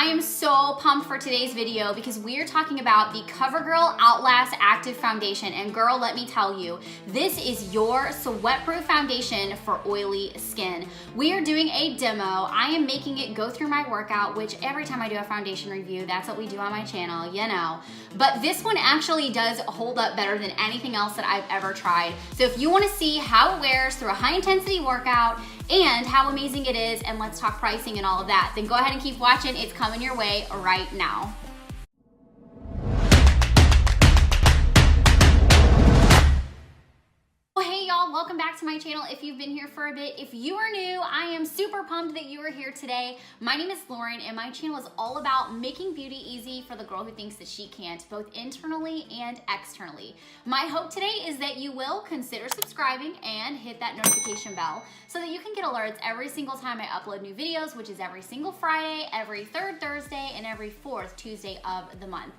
I am so pumped for today's video because we are talking about the Covergirl Outlast Active Foundation. And girl, let me tell you, this is your sweat-proof foundation for oily skin. We are doing a demo. I am making it go through my workout, which every time I do a foundation review, that's what we do on my channel, you know. But this one actually does hold up better than anything else that I've ever tried. So if you want to see how it wears through a high-intensity workout and how amazing it is, and let's talk pricing and all of that, then go ahead and keep watching. It's coming your way right now. Hey y'all, welcome back to my channel if you've been here for a bit. If you are new, I am super pumped that you are here today. My name is Lauren and my channel is all about making beauty easy for the girl who thinks that she can't, both internally and externally. My hope today is that you will consider subscribing and hit that notification bell so that you can get alerts every single time I upload new videos, which is every single Friday, every third Thursday, and every fourth Tuesday of the month.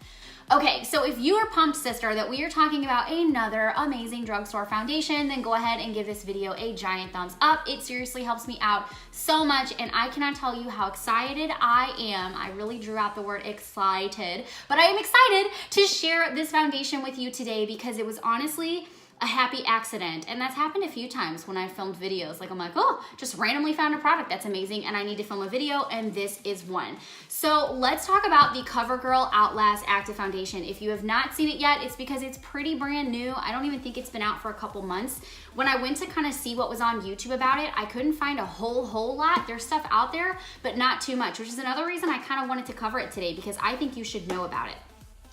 Okay, so if you are pumped, sister, that we are talking about another amazing drugstore foundation, then go ahead and give this video a giant thumbs up. It seriously helps me out so much, and I cannot tell you how excited I am. I really drew out the word excited, but I am excited to share this foundation with you today because it was honestly a happy accident. And that's happened a few times when I filmed videos. Like I'm like, oh, just randomly found a product that's amazing and I need to film a video, and this is one. So let's talk about the Covergirl Outlast Active Foundation. If you have not seen it yet, it's because it's pretty brand new. I don't even think it's been out for a couple months. When I went to kind of see what was on YouTube about it, I couldn't find a whole lot. There's stuff out there, but not too much, which is another reason I kind of wanted to cover it today because I think you should know about it.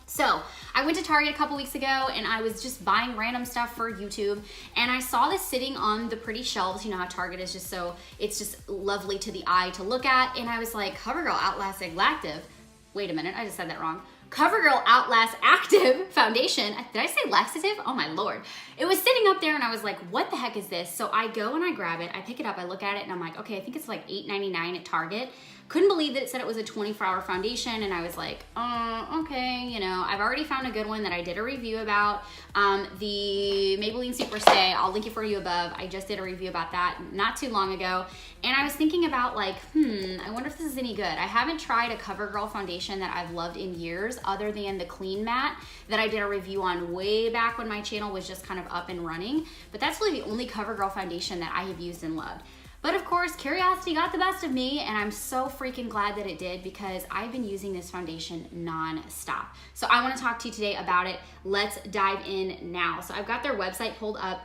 So I went to Target a couple weeks ago and I was just buying random stuff for YouTube, and I saw this sitting on the pretty shelves. You know how Target is just so, it's just lovely to the eye to look at. And I was like, Covergirl Outlast Active. Wait a minute, I just said that wrong. Covergirl Outlast Active Foundation. Did I say laxative? Oh my Lord. It was sitting up there and I was like, what the heck is this? So I go and I grab it, I pick it up, I look at it and I'm like, okay, I think it's like $8.99 at Target. Couldn't believe that it said it was a 24-hour foundation, and I was like, okay, you know, I've already found a good one that I did a review about, the Maybelline Super Stay. I'll link it for you above. I just did a review about that not too long ago, and I was thinking about like, I wonder if this is any good. I haven't tried a CoverGirl foundation that I've loved in years other than the Clean Matte that I did a review on way back when my channel was just kind of up and running, but that's really the only CoverGirl foundation that I have used and loved. But of course, curiosity got the best of me, and I'm so freaking glad that it did because I've been using this foundation non-stop. So I wanna talk to you today about it. Let's dive in now. So I've got their website pulled up.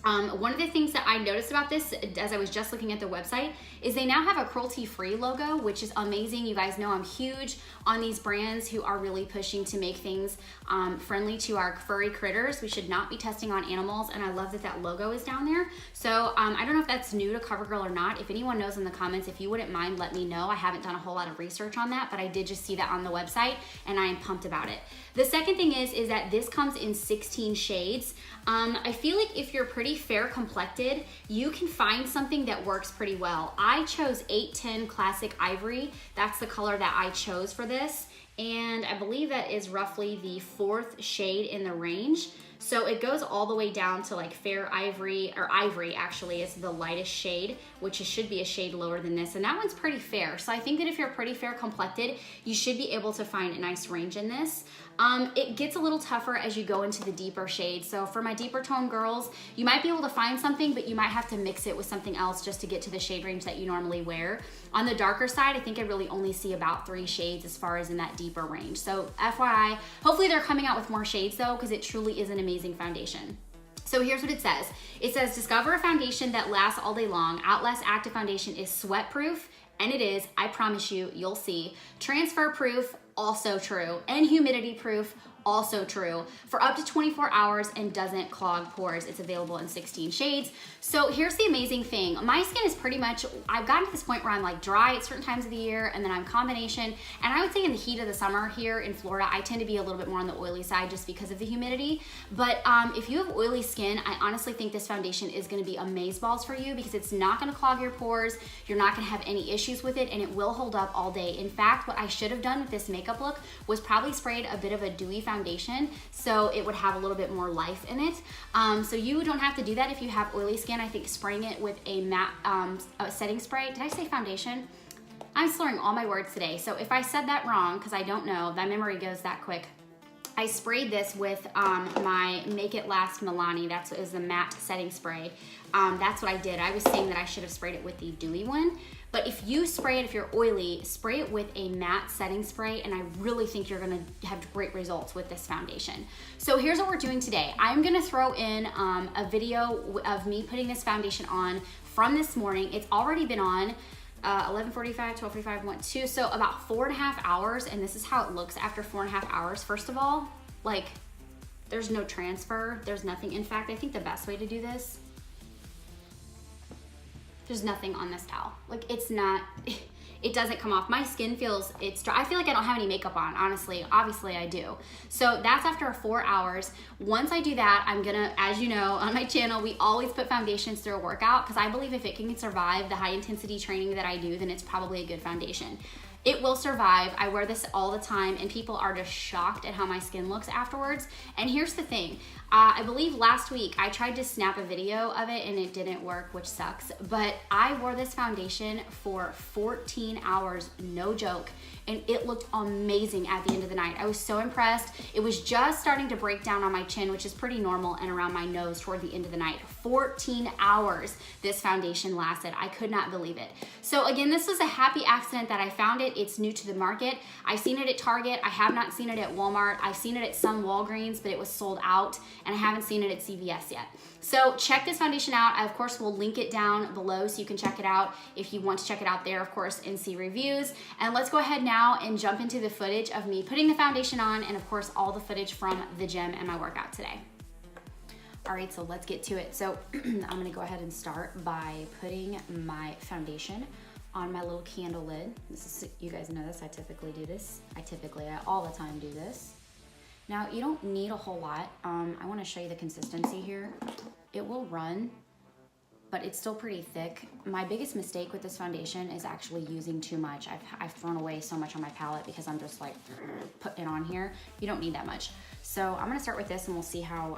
One of the things that I noticed about this as I was just looking at the website is they now have a cruelty-free logo, which is amazing. You guys know I'm huge on these brands who are really pushing to make things friendly to our furry critters. We should not be testing on animals, and I love that that logo is down there. So I don't know if that's new to CoverGirl or not. If anyone knows in the comments, if you wouldn't mind, let me know. I haven't done a whole lot of research on that, but I did just see that on the website, and I am pumped about it. The second thing is that this comes in 16 shades. I feel like if you're pretty fair complected, you can find something that works pretty well. I chose 810 Classic Ivory. That's the color that I chose for this. And I believe that is roughly the 4th shade in the range. So it goes all the way down to like fair ivory, or ivory actually is the lightest shade, which should be a shade lower than this. And that one's pretty fair. So I think that if you're pretty fair complected, you should be able to find a nice range in this. It gets a little tougher as you go into the deeper shades. So for my deeper tone girls, you might be able to find something, but you might have to mix it with something else just to get to the shade range that you normally wear. On the darker side, I think I really only see about 3 shades as far as in that deeper range. So FYI, hopefully they're coming out with more shades though, because it truly is an amazing foundation. So here's what it says. It says, discover a foundation that lasts all day long. Outlast Active Foundation is sweat proof, and it is, I promise you, you'll see. Transfer proof, also true. And humidity proof, also true, for up to 24 hours and doesn't clog pores. It's available in 16 shades. So here's the amazing thing. My skin is pretty much, I've gotten to this point where I'm like dry at certain times of the year, and then I'm combination. And I would say in the heat of the summer here in Florida, I tend to be a little bit more on the oily side just because of the humidity. But if you have oily skin, I honestly think this foundation is gonna be amazeballs for you because it's not gonna clog your pores. You're not gonna have any issues with it, and it will hold up all day. In fact, what I should have done with this makeup look was probably sprayed a bit of a dewy foundation so it would have a little bit more life in it. So you don't have to do that if you have oily skin. I think spraying it with a matte setting spray. Did I say foundation? I'm slurring all my words today. So if I said that wrong, because I don't know, that memory goes that quick. I sprayed this with my Make It Last Milani. That is the matte setting spray. That's what I did. I was saying that I should have sprayed it with the dewy one. But if you spray it, if you're oily, spray it with a matte setting spray, and I really think you're gonna have great results with this foundation. So here's what we're doing today. I'm gonna throw in a video of me putting this foundation on from this morning. It's already been on 11:45, 12:45, 1, 2, so about 4.5 hours, and this is how it looks after 4.5 hours. First of all, like, there's no transfer, there's nothing. In fact, I think the best way to do this, there's nothing on this towel. Like, it's not, it doesn't come off. My skin feels, it's dry. I feel like I don't have any makeup on, honestly. Obviously I do. So that's after 4 hours. Once I do that, I'm gonna, as you know, on my channel, we always put foundations through a workout, because I believe if it can survive the high intensity training that I do, then it's probably a good foundation. It will survive. I wear this all the time, and people are just shocked at how my skin looks afterwards. And here's the thing. I believe last week I tried to snap a video of it and it didn't work, which sucks. But I wore this foundation for 14 hours, no joke. And it looked amazing at the end of the night. I was so impressed. It was just starting to break down on my chin, which is pretty normal, and around my nose toward the end of the night. 14 hours this foundation lasted. I could not believe it. So again, this was a happy accident that I found it. It's new to the market. I've seen it at Target. I have not seen it at Walmart. I've seen it at some Walgreens, but it was sold out, and I haven't seen it at CVS yet. So check this foundation out. I, of course, will link it down below so you can check it out if you want to check it out there, of course, and see reviews. And let's go ahead now and jump into the footage of me putting the foundation on, and of course, all the footage from the gym and my workout today. All right, so let's get to it. So I'm gonna go ahead and start by putting my foundation on my little candle lid. This is, you guys know this, I typically do this. I all the time do this. Now, you don't need a whole lot. I wanna show you the consistency here. It will run, but it's still pretty thick. My biggest mistake with this foundation is actually using too much. I've thrown away so much on my palette because I'm just like putting it on here. You don't need that much. So I'm gonna start with this, and we'll see how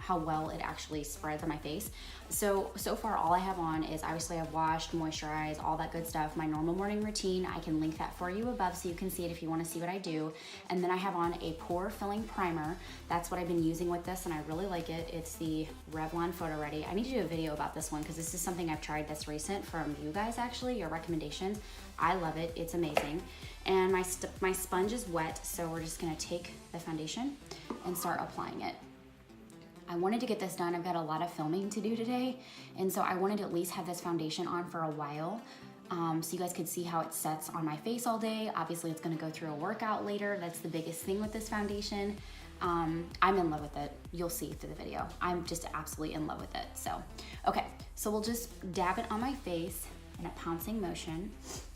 well it actually spreads on my face. So far all I have on is, obviously I've washed, moisturized, all that good stuff. My normal morning routine, I can link that for you above so you can see it if you wanna see what I do. And then I have on a pore filling primer. That's what I've been using with this, and I really like it. It's the Revlon Photo Ready. I need to do a video about this one because this is something I've tried that's recent from you guys, actually, your recommendations. I love it, it's amazing. And my sponge is wet, so we're just gonna take the foundation and start applying it. I wanted to get this done. I've got a lot of filming to do today, and so I wanted to at least have this foundation on for a while, so you guys could see how it sets on my face all day. Obviously, it's gonna go through a workout later. That's the biggest thing with this foundation. I'm in love with it. You'll see through the video. I'm just absolutely in love with it. So, okay, so we'll just dab it on my face in a pouncing motion,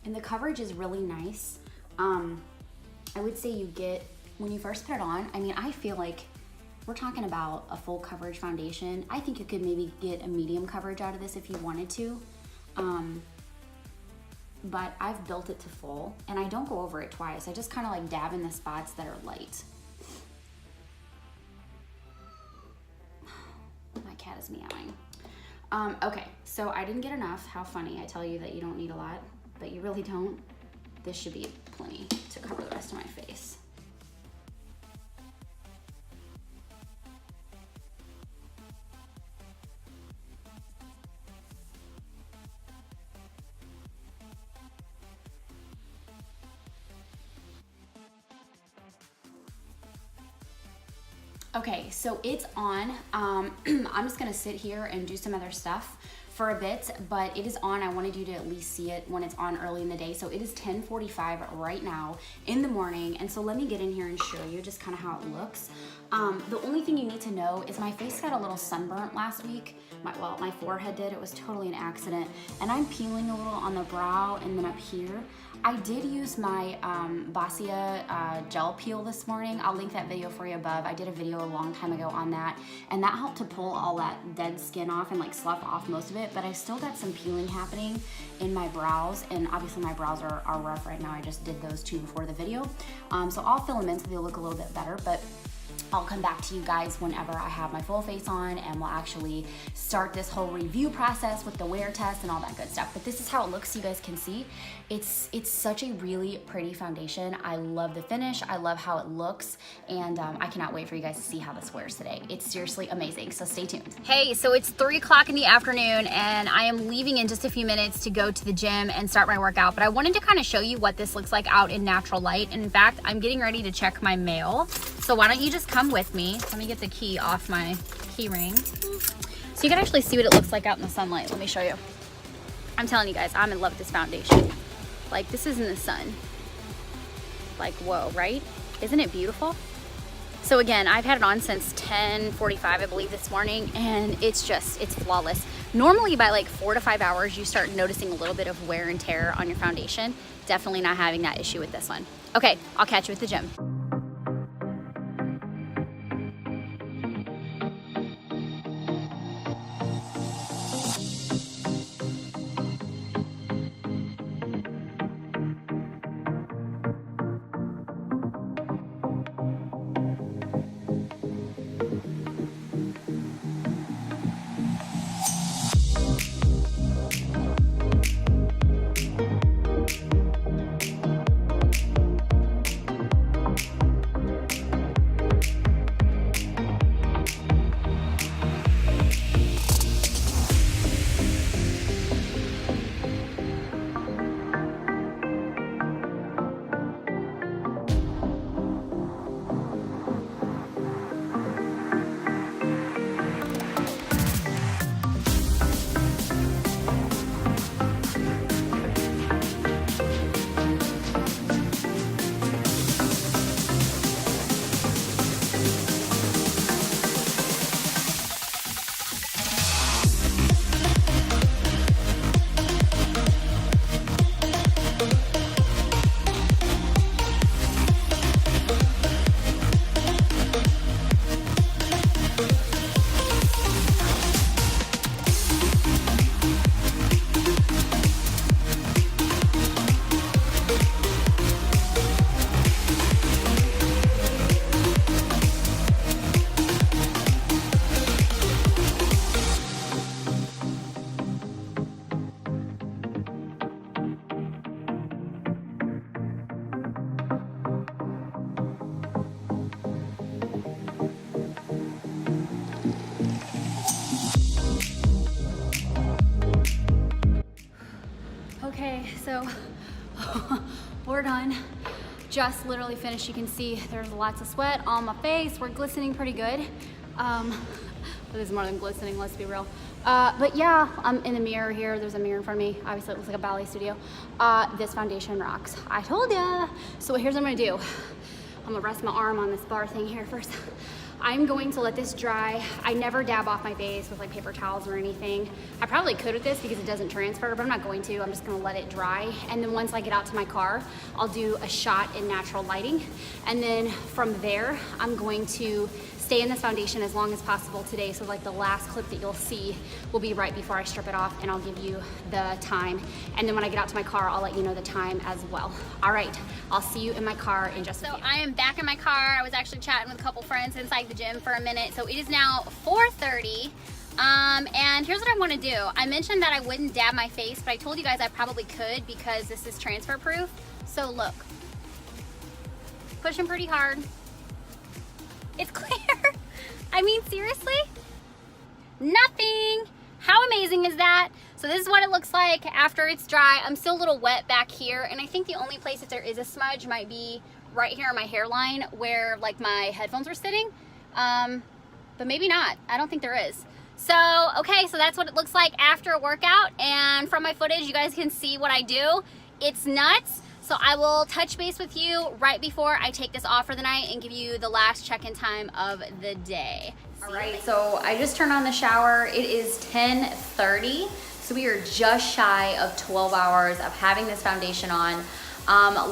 and the coverage is really nice. I would say you get, when you first put it on, I mean, I feel like we're talking about a full coverage foundation. I think you could maybe get a medium coverage out of this if you wanted to. But I've built it to full, and I don't go over it twice. I just kind of like dab in the spots that are light. My cat is meowing. Okay, so I didn't get enough. How funny. I tell you that you don't need a lot, but you really don't. This should be plenty to cover the rest of my face. Okay, so it's on. I'm just gonna sit here and do some other stuff for a bit, but it is on. I wanted you to at least see it when it's on early in the day. So it is 10:45 right now in the morning, and so let me get in here and show you just kind of how it looks. The only thing you need to know is my face got a little sunburnt last week. My forehead did. It was totally an accident, and I'm peeling a little on the brow and then up here. I did use my Boscia gel peel this morning. I'll link that video for you above. I did a video a long time ago on that, and that helped to pull all that dead skin off and like slough off most of it, but I still got some peeling happening in my brows, and obviously my brows are rough right now. I just did those two before the video. So I'll fill them in so they'll look a little bit better, but I'll come back to you guys whenever I have my full face on, and we'll actually start this whole review process with the wear test and all that good stuff. But this is how it looks so you guys can see. It's such a really pretty foundation. I love the finish. I love how it looks, and I cannot wait for you guys to see how this wears today. It's seriously amazing, so stay tuned. Hey, so it's 3 o'clock in the afternoon, and I am leaving in just a few minutes to go to the gym and start my workout, but I wanted to kind of show you what this looks like out in natural light. And in fact, I'm getting ready to check my mail. So why don't you just come with me? Let me get the key off my key ring. So you can actually see what it looks like out in the sunlight. Let me show you. I'm telling you guys, I'm in love with this foundation. Like, this is in the sun. Like, whoa, right? Isn't it beautiful? So again, I've had it on since 10:45, I believe, this morning, and it's flawless. Normally by like 4 to 5 hours, you start noticing a little bit of wear and tear on your foundation. Definitely not having that issue with this one. Okay, I'll catch you at the gym. Okay, so we're done. Just literally finished. You can see there's lots of sweat on my face. We're glistening pretty good. But there's more than glistening, let's be real. But yeah, I'm in the mirror here. There's a mirror in front of me. Obviously it looks like a ballet studio. This foundation rocks. I told ya. So here's what I'm gonna do. I'm gonna rest my arm on this bar thing here first. I'm going to let this dry. I never dab off my face with like paper towels or anything. I probably could with this because it doesn't transfer, but I'm not going to. I'm just gonna let it dry. And then once I get out to my car, I'll do a shot in natural lighting. And then from there, I'm going to stay in this foundation as long as possible today. So like the last clip that you'll see will be right before I strip it off, and I'll give you the time. And then when I get out to my car, I'll let you know the time as well. All right, I'll see you in my car in just a few. So I am back in my car. I was actually chatting with a couple friends inside the gym for a minute. So it is now 4:30. And here's what I want to do. I mentioned that I wouldn't dab my face, but I told you guys I probably could because this is transfer proof. So look, pushing pretty hard. It's clear. I mean, seriously? Nothing. How amazing is that? So this is what it looks like after it's dry. I'm still a little wet back here, and I think the only place if there is a smudge might be right here on my hairline where like my headphones were sitting. But maybe not. I don't think there is. So, okay, so that's what it looks like after a workout, and from my footage, you guys can see what I do. It's nuts. So I will touch base with you right before I take this off for the night and give you the last check-in time of the day. All right, so I just turned on the shower. It is 10:30, so we are just shy of 12 hours of having this foundation on.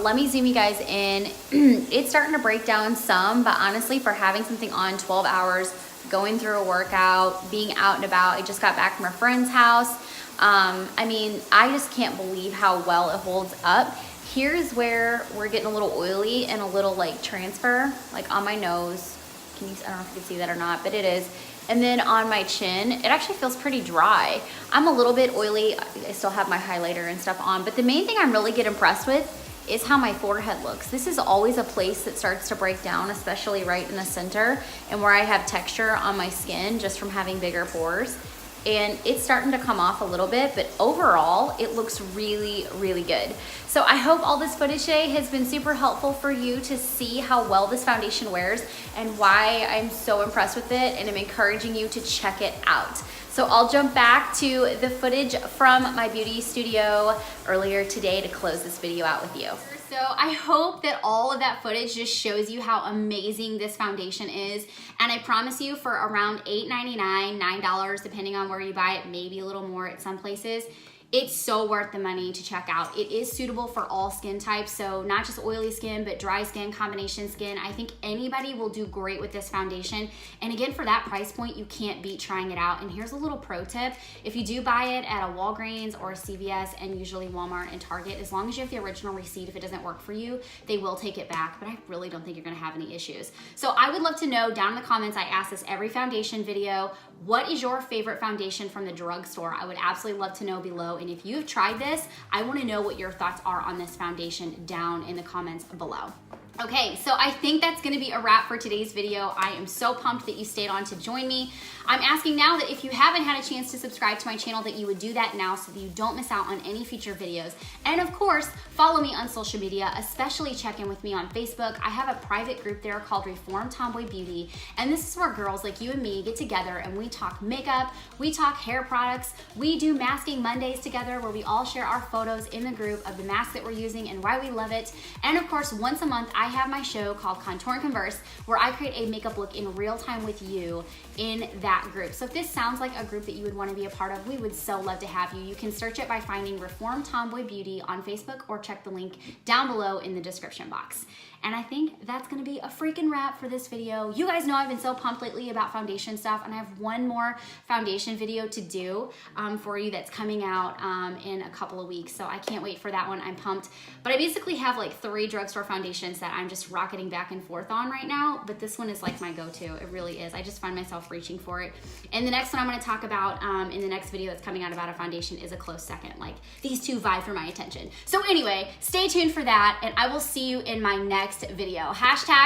Let me zoom you guys in. It's starting to break down some, but honestly, for having something on 12 hours, going through a workout, being out and about, I just got back from a friend's house. I mean, I just can't believe how well it holds up. Here's where we're getting a little oily and a little like transfer, like on my nose, I don't know if you can see that or not, but it is. And then on my chin, it actually feels pretty dry. I'm a little bit oily. I still have my highlighter and stuff on, but the main thing I'm really get impressed with is how my forehead looks. This is always a place that starts to break down, especially right in the center and where I have texture on my skin just from having bigger pores. And it's starting to come off a little bit, but overall, it looks really, really good. So I hope all this footage today has been super helpful for you to see how well this foundation wears and why I'm so impressed with it, and I'm encouraging you to check it out. So I'll jump back to the footage from my beauty studio earlier today to close this video out with you. So I hope that all of that footage just shows you how amazing this foundation is. And I promise you, for around $8.99, $9, depending on where you buy it, maybe a little more at some places, it's so worth the money to check out. It is suitable for all skin types, so not just oily skin, but dry skin, combination skin. I think anybody will do great with this foundation. And again, for that price point, you can't beat trying it out. And here's a little pro tip. If you do buy it at a Walgreens or a CVS, and usually Walmart and Target, as long as you have the original receipt, if it doesn't work for you, they will take it back, but I really don't think you're gonna have any issues. So I would love to know down in the comments, I ask this every foundation video, what is your favorite foundation from the drugstore? I would absolutely love to know below. And if you've tried this, I wanna know what your thoughts are on this foundation down in the comments below. Okay, so I think that's gonna be a wrap for today's video. I am so pumped that you stayed on to join me. I'm asking now that if you haven't had a chance to subscribe to my channel, that you would do that now so that you don't miss out on any future videos. And of course, follow me on social media, especially check in with me on Facebook. I have a private group there called Reformed Tomboy Beauty. And this is where girls like you and me get together and we talk makeup, we talk hair products, we do masking Mondays together where we all share our photos in the group of the mask that we're using and why we love it. And of course, once a month, I have my show called Contour and Converse, where I create a makeup look in real time with you in that group. So if this sounds like a group that you would want to be a part of, we would so love to have you. You can search it by finding Reformed Tomboy Beauty on Facebook or check the link down below in the description box. And I think that's gonna be a freaking wrap for this video. You guys know I've been so pumped lately about foundation stuff, and I have one more foundation video to do for you that's coming out in a couple of weeks. So I can't wait for that one. I'm pumped. But I basically have like 3 drugstore foundations that I'm just rocketing back and forth on right now. But this one is like my go-to. It really is. I just find myself reaching for it. And the next one I'm gonna talk about in the next video that's coming out about a foundation is a close second. Like, these two vie for my attention. So anyway, stay tuned for that, and I will see you in my next video.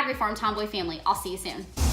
#Reformed Tomboy Family. I'll see you soon.